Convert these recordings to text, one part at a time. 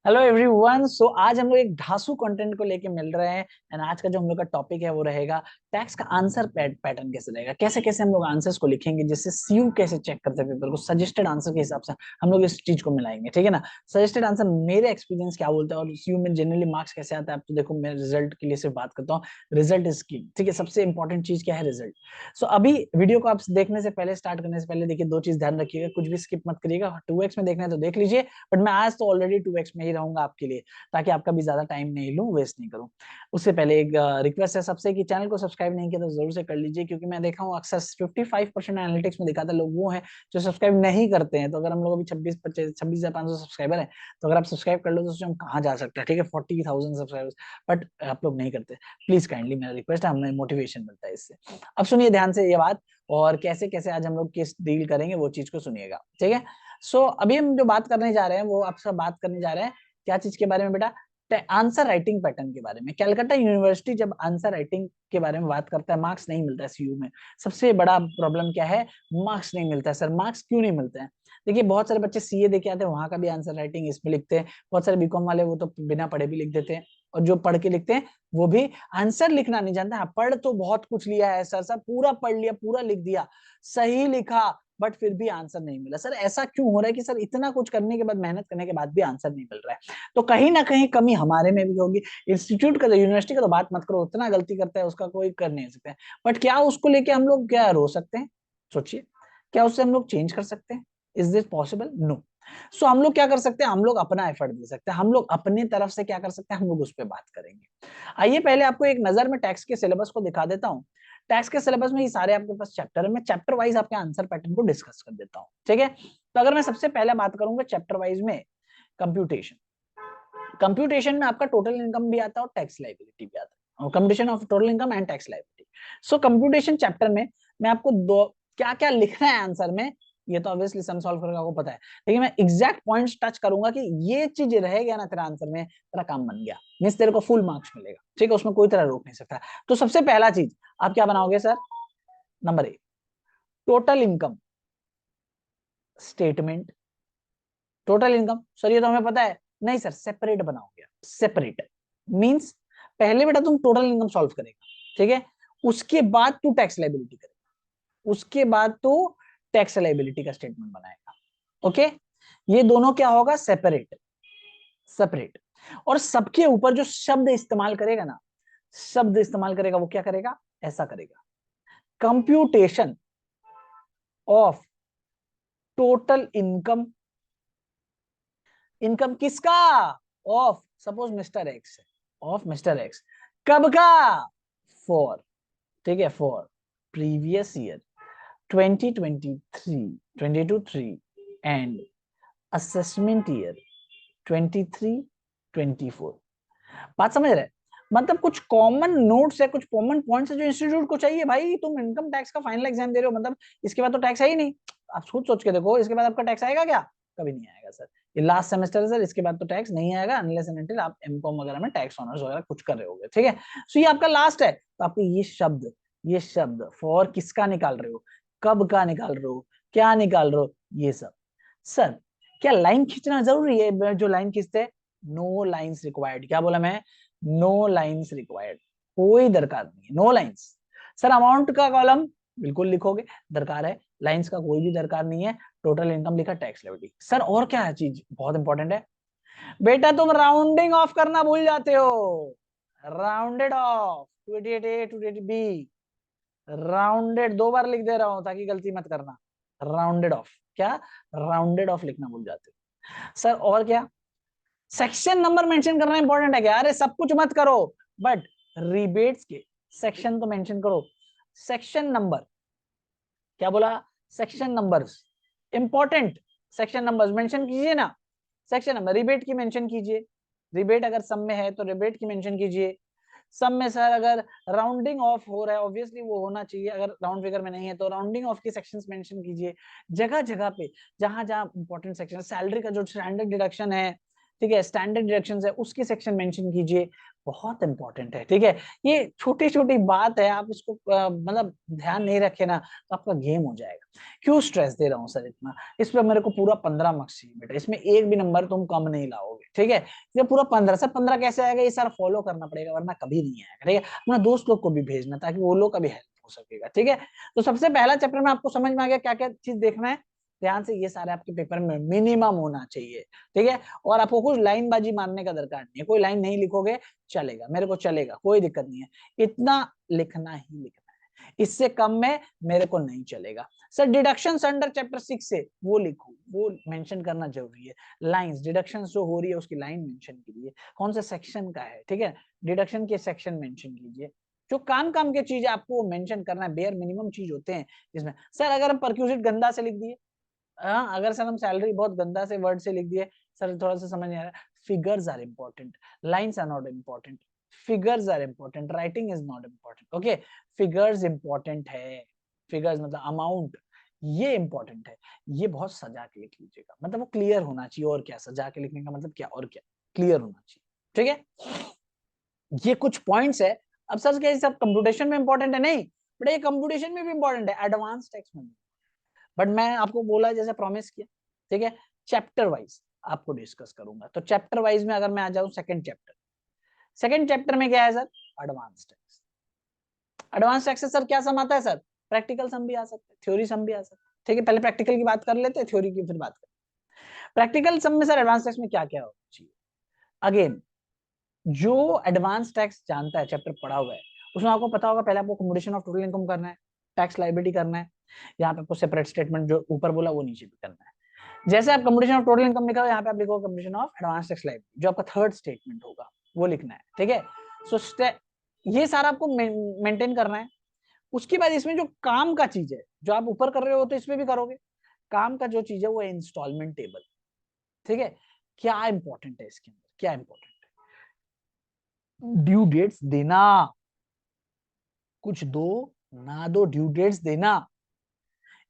Hello everyone. सो आज हम लोग एक धांसू कंटेंट को लेके मिल रहे हैं एंड आज का जो हम लोग का टॉपिक है वो रहेगा टैक्स का आंसर पैटर्न कैसे रहेगा, कैसे कैसे हम लोग आंसर्स को लिखेंगे, जिससे सीयू कैसे चेक करते हैं पेपर को, सजेस्टेड आंसर के हिसाब से हम लोग इस चीज को मिलाएंगे। ठीक है ना। सजेस्टेड आंसर मेरे एक्सपीरियंस क्या बोलता है और सीयू में जनरली मार्क्स कैसे आता है। अब तो देखो मैं रिजल्ट के लिए सिर्फ बात करता हूँ। रिजल्ट इज की, ठीक है, सबसे इंपॉर्टेंट चीज क्या है, रिजल्ट। सो अभी वीडियो को आप देखने से पहले, स्टार्ट करने से पहले देखिए दो चीज ध्यान रखिएगा, कुछ भी स्किप मत करिएगा। 2x में देखना है तो देख लीजिए, बट मैं आज तो ऑलरेडी 2x में ही रहूंगा आपके लिए, ताकि आपका भी ज्यादा टाइम नहीं लूं, वेस्ट नहीं करूं। उससे पहले एक रिक्वेस्ट है सबसे कि चैनल को सब्सक्राइब नहीं किया तो जरूर से कर लीजिए, क्योंकि मैं देखा हूं अक्सर 55% एनालिटिक्स में दिखाता लोग वो हैं जो सब्सक्राइब नहीं करते हैं। तो अगर हम लोग अभी 26,500 सब्सक्राइबर है, तो अगर आप सब्सक्राइब कर लो तो सोचो हम कहाँ जा सकते हैं। ठीक है, 40,000 सब्सक्राइबर्स, बट आप लोग नहीं करते। प्लीज काइंडली मेरा रिक्वेस्ट है, हमें मोटिवेशन मिलता है इससे। अब सुनिए ध्यान से ये बात, और कैसे कैसे आज हम लोग किस डील करेंगे वो चीज को सुनिएगा। ठीक है। सो अभी हम जो बात करने जा रहे हैं वो आपसे बात करने जा रहे हैं क्या चीज के बारे में बेटा, आंसर राइटिंग पैटर्न के बारे में। कलकत्ता यूनिवर्सिटी जब आंसर राइटिंग के बारे में बात करता है, मार्क्स नहीं मिलता है सीयू में। सबसे बड़ा प्रॉब्लम क्या है, मार्क्स नहीं मिलता है। सर मार्क्स क्यों नहीं मिलते हैं? देखिए बहुत सारे बच्चे सीए देके आते हैं, वहां का भी आंसर राइटिंग इसमें लिखते हैं। बहुत सारे बीकॉम वाले वो तो बिना पढ़े भी लिख देते हैं, और जो पढ़ के लिखते हैं वो भी आंसर लिखना नहीं जानते। हाँ, पढ़ तो बहुत कुछ लिया है सर, सब पूरा पढ़ लिया, पूरा लिख दिया, सही लिखा, बट फिर भी आंसर नहीं मिला। सर ऐसा क्यों हो रहा है कि सर इतना कुछ करने के बाद, मेहनत करने के बाद भी आंसर नहीं मिल रहा है? तो कहीं ना कहीं कमी हमारे में भी होगी। इंस्टीट्यूट का, यूनिवर्सिटी का तो बात मत करो, उतना गलती करता है उसका कोई कर नहीं सकते। बट क्या उसको लेके हम लोग क्या रो सकते हैं? सोचिए, क्या उससे हम लोग चेंज कर सकते हैं? Is this possible? नो। सो हम लोग क्या कर सकते हैं, हम लोग अपना एफर्ट दे सकते हैं, हम लोग अपने तरफ से क्या कर सकते हैं, हम लोग उस पर बात करेंगे। आइए पहले आपको एक नजर में टैक्स के सिलेबस को दिखा देता हूँ। टैक्स के सिलेबस में ये सारे आपके पास चैप्टर है, मैं चैप्टर वाइज आपके आंसर पैटर्न को डिस्कस कर देता हूँ। ठीक है। तो अगर मैं सबसे पहले बात करूंगा चैप्टर वाइज में, कंप्यूटेशन। कंप्यूटेशन में आपका टोटल इनकम भी आता है और टैक्स लाइबिलिटी भी आता है, computation of total income and tax liability. So computation chapter में मैं आपको दो क्या क्या लिखना है आंसर में, ये तो ऑब्वियसली सम सॉल्व करके आपको पता है, लेकिन मैं एग्जैक्ट पॉइंट्स टच करूंगा कि ये चीज रह गया ना तेरा आंसर में, तेरा काम बन गया, मींस तेरे को फुल मार्क्स मिलेगा। ठीक है, उसमें कोई तरह रोक नहीं सकता। तो सबसे पहला चीज आप क्या बनाओगे sir? Number 1, total income statement. Total income sir ये तो हमें पता है, नहीं सर सेपरेट बनाओगे। सेपरेट मींस पहले बेटा तुम टोटल इनकम सॉल्व करेगा, ठीक है, उसके बाद तू टैक्स लाइबिलिटी करेगा, उसके बाद तू टैक्स लाइबिलिटी का स्टेटमेंट बनाएगा। ओके, ये दोनों क्या होगा, सेपरेट। सेपरेट। और सबके ऊपर जो शब्द इस्तेमाल करेगा ना, शब्द इस्तेमाल करेगा, वो क्या करेगा, ऐसा करेगा, computation of total income. Income किसका? Of, suppose mister X, of mister X, कब का? फॉर, ठीक है, for previous year 2023, 22-3 and assessment year 23-24। बात समझ रहे? मतलब कुछ कॉमन नोट्स है, कुछ कॉमन पॉइंट्स है जो इंस्टीट्यूट को चाहिए। भाई तुम इनकम टैक्स का फाइनल एग्जाम दे रहे हो, मतलब इसके बाद तो टैक्स है ही नहीं। आप खुद सोच के देखो, इसके बाद आपका टैक्स आएगा क्या? कभी नहीं आएगा सर। ये लास्ट सेमेस्टर है सर, इसके बाद तो टैक्स नहीं आएगा अनलेस एंड अनटिल आप एमकॉम वगैरह में टैक्स ऑनर्स वगैरह कुछ कर रहे होगे। ठीक है, सो ये आपका लास्ट है। तो आपको ये शब्द फॉर किसका निकाल रहे हो, कब का निकाल रहे हो, क्या निकाल रहे हो, ये सब। सर क्या लाइन खींचना जरूरी है? जो लाइन खींचते हैं, नो लाइन्स रिक्वायर्ड। क्या बोला मैं? नो लाइन्स रिक्वायर्ड, कोई दरकार नहीं है, नो लाइन्स। सर अमाउंट का कॉलम बिल्कुल लिखोगे, दरकार है, लाइन्स का कोई भी दरकार नहीं है। टोटल इनकम लिखा, टैक्स लायबिलिटी। सर और क्या है चीज बहुत इंपॉर्टेंट है बेटा, तुम राउंडिंग ऑफ करना भूल जाते हो। Rounded off 288A 288B, rounded, दो बार लिख दे रहा हूं ताकि गलती मत करना। राउंडेड ऑफ, क्या? राउंडेड ऑफ लिखना भूल जाते हो। सर और क्या? सेक्शन नंबर मेंशन करना इंपॉर्टेंट है क्या? अरे सब कुछ मत करो, बट रिबेट्स के सेक्शन तो मेंशन करो। सेक्शन नंबर, क्या बोला? Section numbers important, section numbers mention कीजिए ना। सेक्शन नंबर, रिबेट की मेंशन कीजिए, रिबेट अगर सम में है तो रिबेट की मेंशन कीजिए। सम में सर अगर राउंडिंग ऑफ हो रहा है, ऑब्वियसली वो होना चाहिए, अगर राउंड फिगर में नहीं है तो राउंडिंग ऑफ के सेक्शंस मेंशन कीजिए। जगह जगह पे जहां जहां इंपॉर्टेंट सेक्शन, सैलरी का जो स्टैंडर्ड डिडक्शन है, ठीक है, स्टैंडर्ड डिडक्शंस है उसकी सेक्शन मेंशन कीजिए, बहुत इंपॉर्टेंट है। ठीक है, ये छोटी छोटी बात है, आप इसको मतलब ध्यान नहीं रखे ना तो आपका गेम हो जाएगा। क्यों स्ट्रेस दे रहा हूँ सर इतना, इस पे मेरे को पूरा 15 मार्क्स चाहिए बेटा, इसमें एक भी नंबर तुम कम नहीं लाओगे। ठीक है, ये पूरा 15, सर 15 कैसे आएगा, ये सारा फॉलो करना पड़ेगा वरना कभी नहीं आएगा। ठीक है, अपना दोस्त लोग को भी भेजना ताकि वो लोग का भी हेल्प हो सकेगा। ठीक है, तो सबसे पहला चैप्टर में आपको समझ में आ गया क्या क्या चीज देखना है, ध्यान से, ये सारे आपके पेपर में मिनिमम होना चाहिए। ठीक है, और आपको कुछ लाइन बाजी मारने का दरकार नहीं है, कोई लाइन नहीं लिखोगे चलेगा, मेरे को चलेगा, कोई दिक्कत नहीं है, इतना लिखना ही लिखना है, इससे कम में मेरे को नहीं चलेगा। सर डिडक्शंस अंडर चैप्टर 6 से वो लिखो, वो मेंशन करना जरूरी है, लाइंस डिडक्शंस जो हो रही है उसकी लाइन मेंशन कीजिए, कौन से सेक्शन का है। ठीक है, डिडक्शन के सेक्शन मेंशन कीजिए, जो काम काम के चीज आपको मेंशन करना है, बेयर मिनिमम चीज होते हैं इसमें। सर अगर हम परक्यूजिट गंदा से लिख दिए, हाँ अगर सर हम सैलरी बहुत गंदा से वर्ड से लिख दिए, सर थोड़ा सा समझ नहीं आ रहा, figures are important, lines are not important, figures are important, writing is not important. Okay, figures important है, फिगर्स मतलब अमाउंट, ये इंपॉर्टेंट है, ये बहुत सजा के लिख लीजिएगा, मतलब वो क्लियर होना चाहिए, और क्या सजा के लिखने का मतलब क्या, और क्या क्लियर होना चाहिए। ठीक है, ये कुछ पॉइंट्स है। अब सर क्या सब कंप्यूटेशन में इंपॉर्टेंट है, नहीं बट ये कंप्यूटेशन में भी इंपॉर्टेंट है, एडवांस टेक्स्ट में, बट मैं आपको बोला जैसे प्रॉमिस किया। ठीक है, चैप्टर वाइज आपको डिस्कस करूंगा, तो चैप्टर वाइज में अगर मैं आ जाऊं सेकंड चैप्टर, सेकंड चैप्टर में क्या है sir, advance tax. Advance tax से सर क्या सम आता है सर, प्रैक्टिकल सम भी आ सकते हैं, थ्योरी सम भी आ सकते हैं। ठीक है, पहले प्रैक्टिकल की बात कर लेते हैं, थ्योरी की फिर बात करें। प्रैक्टिकल सम में सर एडवांस टेक्स में क्या क्या होना चाहिए, अगेन जो एडवांस टैक्स जानता है, चैप्टर पढ़ा हुआ है, उसमें आपको पता होगा पहले आपको कम्युनिकेशन ऑफ टोटल इनकम करना है, टैक्स लाइबिलिटी करना है, यहाँ पे आपको सेपरेट स्टेटमेंट जो ऊपर बोला वो नीचे भी करना है। जैसे आप कम्युनिकेशन ऑफ टोटल इनकम लिखा हो, यहाँ पे आप लिखो communication of advance tax liability, जो आपका थर्ड स्टेटमेंट होगा वो लिखना है। ठीक है, सो ये सारा आपको मेंटेन करना है। उसके बाद इसमें जो काम का चीज है, जो आप ऊपर कर रहे हो तो इसमें भी करोगे, काम का जो चीज है वो इंस्टॉलमेंट टेबल। ठीक है, क्या इंपॉर्टेंट है इसके अंदर, क्या इंपॉर्टेंट, ड्यू डेट्स देना, कुछ दो ना दो, ड्यू डेट्स देना,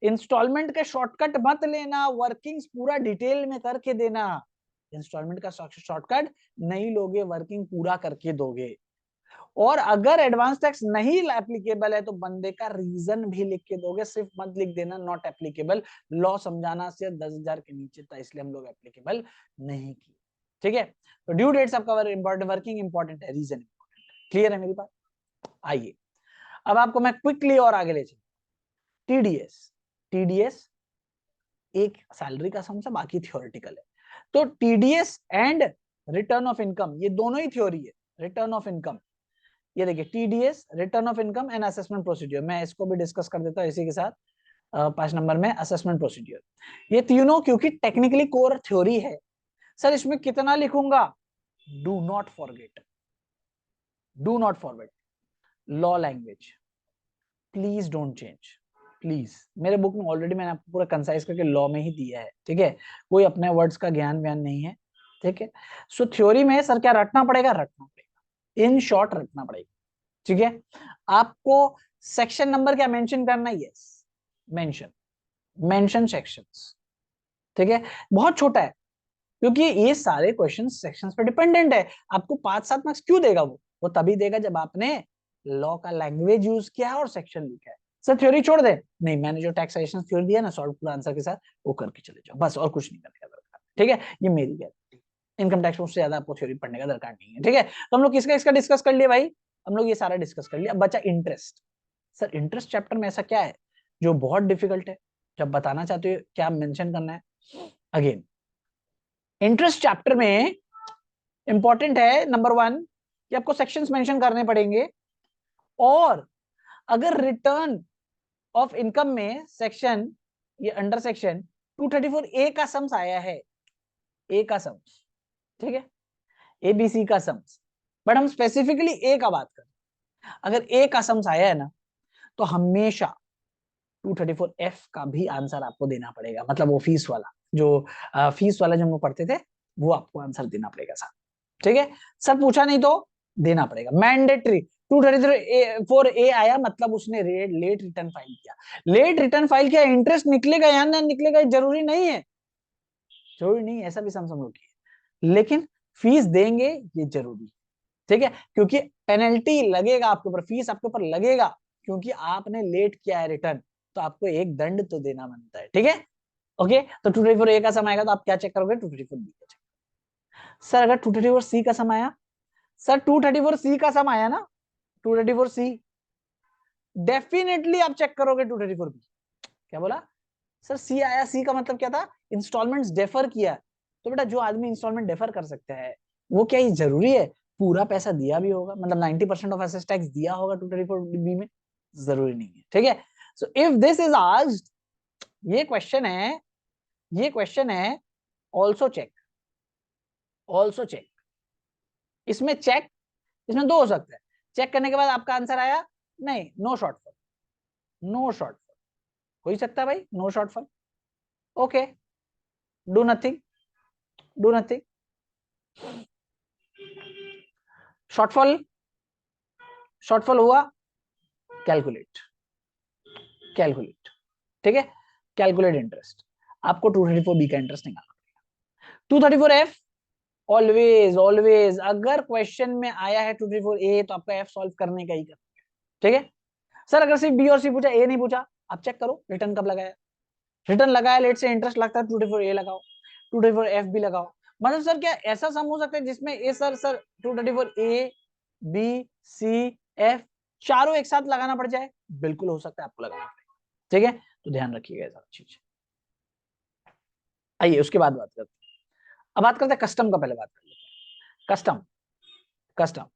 इंस्टॉलमेंट के शॉर्टकट मत लेना, वर्किंग्स पूरा डिटेल में करके देना, इंस्टॉलमेंट का शॉर्टकट नहीं लोगे, वर्किंग पूरा करके दोगे। और अगर एडवांस टैक्स नहीं एप्लीकेबल है तो बंदे का रीजन भी लिख के दोगे, सिर्फ मत लिख देना नॉट एप्लीकेबल, लॉ समझाना से 10,000 के नीचे था इसलिए हम लोग एप्लीकेबल नहीं किए। ठीक है, तो ड्यू डेट्स आपका इंपॉर्टेंट, वर्किंग इंपॉर्टेंट है, रीजन इंपॉर्टेंट, क्लियर है मेरी बात। आइए अब आपको मैं क्विकली और आगे ले चलूं, टीडीएस, टीडीएस एक सैलरी का सम से बाकी थियोरेटिकल है, तो TDS and return of income ये दोनों ही थ्योरी है। रिटर्न ऑफ इनकम, ये देखिए TDS, return of income and assessment procedure, मैं इसको भी डिस्कस कर देता हूँ इसी के साथ। 5 नंबर में असेसमेंट प्रोसीड्यूर, ये तीनों क्योंकि टेक्निकली कोर थ्योरी है। सर इसमें कितना लिखूंगा, do not forget, do not forget law language, please don't change, please. मेरे बुक में ऑलरेडी मैंने आपको पूरा कंसाइज करके लॉ में ही दिया है। ठीक है, कोई अपने वर्ड्स का ज्ञान व्यान नहीं है। ठीक है, सो थ्योरी में सर क्या रटना पड़ेगा, रटना पड़ेगा, इन शॉर्ट रटना पड़ेगा। ठीक है, आपको सेक्शन नंबर क्या मेंशन करना है, यस मेंशन, मेंशन सेक्शंस। ठीक है, बहुत छोटा है क्योंकि ये सारे क्वेश्चन सेक्शंस पे डिपेंडेंट है। आपको 5-7 मार्क्स क्यों देगा, वो तभी देगा जब आपने लॉ का लैंग्वेज यूज किया है और सेक्शन लिखा है। सर थ्योरी छोड़ दे, नहीं मैंने जो टैक्सेशन थ्योरी दिया ना सॉल्व पूरा आंसर के साथ, वो करके चले जाओ बस, और कुछ नहीं करने का दरकार। ठीक है, ये मेरी गारंटी, इनकम टैक्स में उससे ज्यादा आपको थ्योरी पढ़ने का दरकार नहीं है। ठीक है, तो हम लोग किसका इसका डिस्कस कर लिया भाई, हम लोग ये सारा डिस्कस कर लिया। अब बचा इंटरेस्ट। सर इंटरेस्ट चैप्टर में ऐसा क्या है जो बहुत डिफिकल्ट है, जब बताना चाहते हो क्या मेंशन करना है। अगेन इंटरेस्ट चैप्टर में इंपॉर्टेंट है नंबर 1 कि आपको सेक्शंस मेंशन करने पड़ेंगे, और अगर रिटर्न ऑफ इनकम में सेक्शन, ये अंडर सेक्शन 234 ए का सम्स आया है, ए का सम्स, ठीक है, एबीसी का सम्स, बट हम स्पेसिफिकली ए का बात करें, अगर ए का सम्स आया है ना तो हमेशा 234 एफ का भी आंसर आपको देना पड़ेगा, मतलब वो फीस वाला जो फीस वाला जो हम लोग पढ़ते थे वो आपको आंसर देना पड़ेगा सर। ठीक है, सर पूछा नहीं तो देना पड़ेगा, मैंडेटरी। 234 ए आया मतलब उसने लेट रिटर्न फाइल किया, लेट रिटर्न फाइल किया, इंटरेस्ट निकलेगा या ना निकलेगा जरूरी नहीं है, जरूरी नहीं ऐसा भी समझ लो कि लेकिन फीस देंगे ये जरूरी, ठीक है, क्योंकि पेनल्टी लगेगा आपके ऊपर, फीस आपके ऊपर लगेगा, क्योंकि आपने लेट किया है रिटर्न, तो आपको एक दंड तो देना बनता है, ठीक है। ओके, तो 234A का सम आएगा तो आप क्या चेक करोगे, 234B का चेक। सर अगर 234C का सम आया, सर 234C का सम आया ना, 234C डेफिनेटली आप चेक करोगे 234B। क्या बोला सर, सी आया, सी का मतलब क्या था, इंस्टॉलमेंट्स डेफर किया। तो बेटा जो आदमी इंस्टॉलमेंट डेफर कर सकता है, वो क्या ये जरूरी है पूरा पैसा दिया भी होगा, मतलब 90% ऑफ एसेट टैक्स दिया होगा 234B में, जरूरी नहीं है, ठीक है। So if this is asked, ये क्वेश्चन है, ये क्वेश्चन है, ऑल्सो चेक, ऑल्सो चेक, इसमें चेक, इसमें दो हो सकता है, चेक करने के बाद आपका आंसर आया नहीं, नो शॉर्टफॉल, नो शॉर्टफॉल हो ही सकता है भाई, no shortfall, okay, do nothing, do nothing, shortfall, shortfall हुआ, कैलकुलेट, कैलकुलेट, ठीक है, कैलकुलेट इंटरेस्ट, आपको 234B का इंटरेस्ट निकालना पड़ेगा। 234F ऑलवेज ऑलवेज, अगर क्वेश्चन में आया है 234A तो आपका F सॉल्व करने का ही करना है, ठीक है। सर अगर सिर्फ B और C पूछा, A नहीं पूछा, आप चेक करो रिटर्न कब लगाया, रिटर्न लगाया, लेट से इंटरेस्ट लगता है, 234A लगाओ, 234F भी लगाओ। मतलब सर क्या ऐसा सम हो सकता है जिसमें ए sir 234A B C F चारों एक साथ लगाना पड़ जाए, बिल्कुल हो सकता है, आपको लगाना पड़ेगा, ठीक है, तो ध्यान रखिएगा सारी चीज। आइए उसके बाद बात करते हैं, अब बात करते हैं कस्टम का, पहले बात कर लेते हैं कस्टम। कस्टम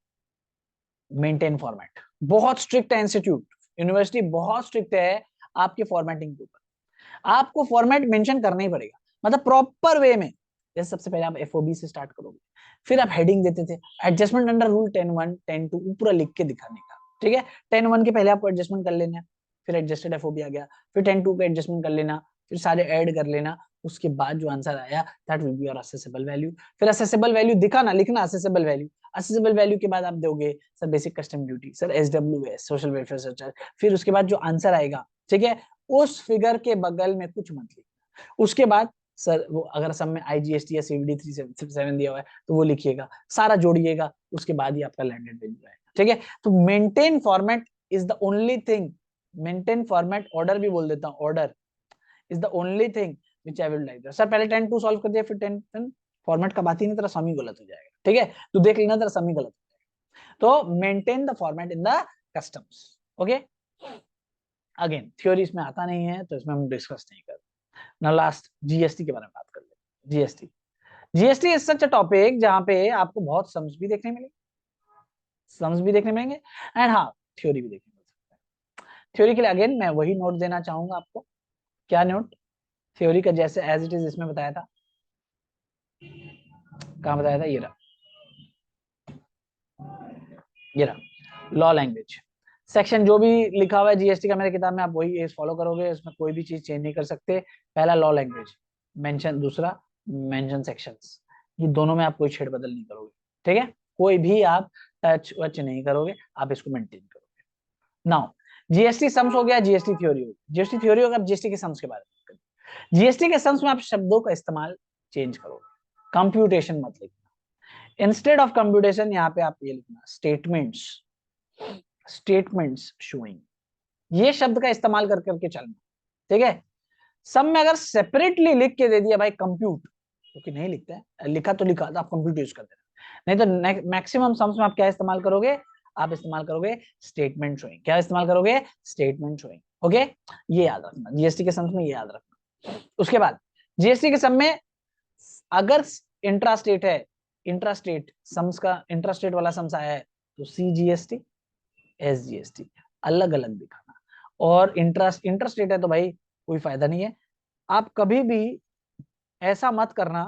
मेंटेन फॉर्मेट, बहुत स्ट्रिक्ट है इंस्टीट्यूट, यूनिवर्सिटी बहुत स्ट्रिक्ट है आपके फॉर्मेटिंग के ऊपर, आपको फॉर्मेट मेंशन करना ही पड़ेगा, मतलब प्रॉपर वे में। जैसे सबसे पहले आप एफओबी से स्टार्ट करोगे, फिर आप हेडिंग देते थे, एडजस्टमेंट अंडर रूल 10(1) 10(2) पूरा लिख के दिखाने का, ठीक है। 10(1) के पहले आपको एडजस्टमेंट कर लेना है, फिर एडजस्टेड एफओबी आ गया, फिर 10(2) का एडजस्टमेंट कर लेना, फिर सारे ऐड कर लेना, उसके बाद जो आंसर आया that will be your accessible value, फिर असेसेबल वैल्यू दिखाना, लिखना असेसेबल वैल्यू, असेसेबल वैल्यू के बाद आप दोगे sir basic custom duty, sir SWS social welfare surcharge, फिर उसके बाद जो आंसर आएगा, ठीक है, उस फिगर के बगल में कुछ मत लिखना, उसके बाद सर वो अगर सब में आईजीएसटी या सीवीडी 377 दिया हुआ है तो वो लिखिएगा, सारा जोड़िएगा, उसके बाद ही आपका लैंडेड वैल्यू आएगा, ठीक है। तो maintain format is the only thing, maintain format, order भी बोल देता हूँ, order is the only thing which I will like. Sir पहले 10(2) सॉल्व कर दिया, फिर 10 फॉर्मेट का बात ही नहीं, तेरा सम ही गलत हो जाएगा, ठीक है, तो देख लेना तेरा सम ही गलत हो जाएगा, तो maintain the format in the customs, okay. Again theory इसमें आता नहीं है तो इसमें हम डिस्कस नहीं करते। नाउ लास्ट जीएसटी के बारे में बात कर लेते हैं। GST, GST is such a topic जहां पे आपको बहुत सम्स भी देखने मिलेंगे, सम्स भी देखने मिलेंगे, एंड हाँ थ्योरी भी देखने मिल सकता है। थ्योरी के लिए अगेन मैं वही नोट देना चाहूंगा आपको, क्या नोट, थ्योरी का जैसे एज इट इज इसमें बताया था, कहाँ बताया था, ये रहा, ये रहा, लॉ लैंग्वेज सेक्शन जो भी लिखा हुआ है जीएसटी का मेरे किताब में, आप वही फॉलो करोगे, उसमें कोई भी चीज चेंज नहीं कर सकते। पहला लॉ लैंग्वेज मेंशन, दूसरा मेंशन सेक्शंस, ये दोनों में आप कोई छेड़ बदल नहीं करोगे, ठीक है, कोई भी आप टच वच नहीं करोगे, आप इसको मेंटेन करोगे। नाउ जीएसटी सम्स हो गया, जीएसटी थ्योरी हो गया, जीएसटी थ्योरी हो गया, अब जीएसटी के सम्स के बारे में। जीएसटी के सम्स में आप शब्दों का इस्तेमाल चेंज करोगे, कंप्यूटेशन मत लिखना, इंस्टेड ऑफ कंप्यूटेशन यहाँ पे आप ये लिखना स्टेटमेंट्स, स्टेटमेंट्स शोइंग, ये शब्द का इस्तेमाल कर करके चलना, ठीक है। सब में अगर सेपरेटली लिख के दे दिया भाई कंप्यूट, क्योंकि नहीं लिखता है, लिखा तो लिखा, तो आप कंप्यूट यूज कर देना, नहीं तो मैक्सिमम सम्स में आप क्या इस्तेमाल करोगे, आप इस्तेमाल करोगे स्टेटमेंट शोइंग, क्या इस्तेमाल करोगे, स्टेटमेंट शोइंग, ओके, ये याद रखना, जीएसटी के सम्स में ये याद रखना। उसके बाद जीएसटी के सम में अगर इंट्रा स्टेट है, इंट्रा स्टेट सम्स का, इंट्रा स्टेट वाला सम्स आया है तो सीजीएसटी एसजीएसटी अलग अलग दिखाना, और इंटरेस्ट इंटरस्टेट है तो भाई कोई फायदा नहीं है। आप कभी भी ऐसा मत करना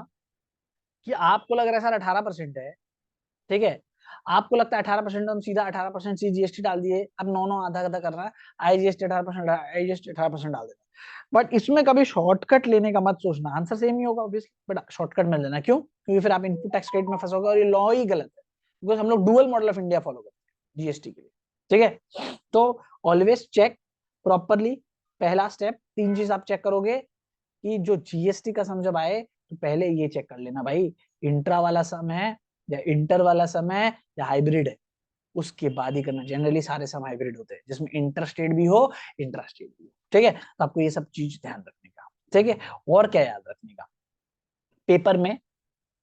कि आपको लग रहा है सर 18% है, ठीक है, आपको लगता है 18%, हम सीधा 18% सीजीएसटी डाल दिए, अब नौ नौ आधा आधा कर रहा है, आईजीएसटी 18%, आईजीएसटी 18% डाल देना, बट इसमें कभी शॉर्टकट लेने का मत सोचना, आंसर सेम ही होगा ऑब्वियसली, बट शॉर्टकट मिल लेना, क्यों, क्योंकि फिर आप इनपुट टैक्स क्रेडिट में फंसोगे और ये लॉ ही गलत है, बिकॉज हम लोग dual model of India follow करते हैं जीएसटी के लिए, ठीक है। तो ऑलवेज चेक प्रॉपरली, पहला स्टेप, तीन चीज आप चेक करोगे, कि जो जीएसटी का सम जब आए तो पहले ये चेक कर लेना भाई, इंट्रा वाला सम है या इंटर वाला सम है या हाइब्रिड है, उसके बाद ही करना। जनरली सारे सम हाइब्रिड होते हैं जिसमें इंटर स्टेट भी हो इंट्रा स्टेट भी हो, ठीक है। तो आपको ये सब चीज ध्यान रखने का, ठीक है। और क्या याद रखने का, पेपर में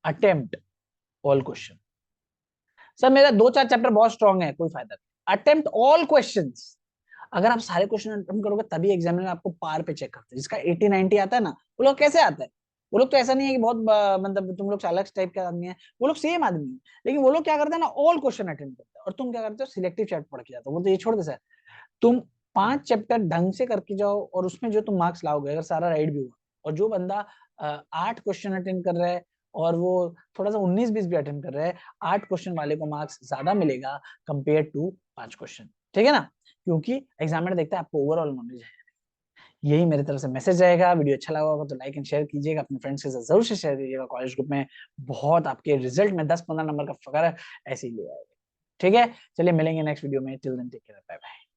अटेम्प्ट ऑल क्वेश्चन। सर मेरा 2-4 चैप्टर बहुत स्ट्रांग है, कोई फायदा नहीं, अटेम्प्ट ऑल क्वेश्चंस। अगर आप सारे क्वेश्चन अटेम्प्ट करोगे तभी एग्जामिनर आपको पार पे चेक करते हैं। जिसका 80-90 आता है ना, वो लोग कैसे आता है, वो लोग तो ऐसा नहीं है कि बहुत मतलब तुम लोग अलग टाइप का आदमी है, वो लोग सेम आदमी है, लेकिन वो लोग क्या करते हैं ना, ऑल क्वेश्चन अटेम्प्ट करते हैं, और तुम क्या करते हो, सिलेक्टिव चैप्टर पढ़ के जाते हो। वो तो ये छोड़ दे सर, तुम 5 चैप्टर ढंग से करके जाओ और उसमें जो तुम मार्क्स लाओगे, अगर सारा राइट भी हुआ, और जो बंदा 8 क्वेश्चन अटेंड कर रहा है और वो थोड़ा सा 19-20 भी अटेंड कर रहा है, 8 क्वेश्चन वाले को मार्क्स ज्यादा मिलेगा कंपेयर टू 5 क्वेश्चन, ठीक है ना। क्योंकि एग्जामिनर देखता है आपको ओवरऑल नॉलेज है। यही मेरी तरफ से मैसेज रहेगा। वीडियो अच्छा लगा होगा तो लाइक एंड शेयर कीजिएगा, अपने फ्रेंड्स के साथ जरूर से शेयर कीजिएगा। कॉलेज ग्रुप में बहुत आपके रिजल्ट में 10-15 नंबर का फकर ऐसे ही ले आएगा, ठीक है। चलिए मिलेंगे नेक्स्ट वीडियो में, till then take care, bye bye.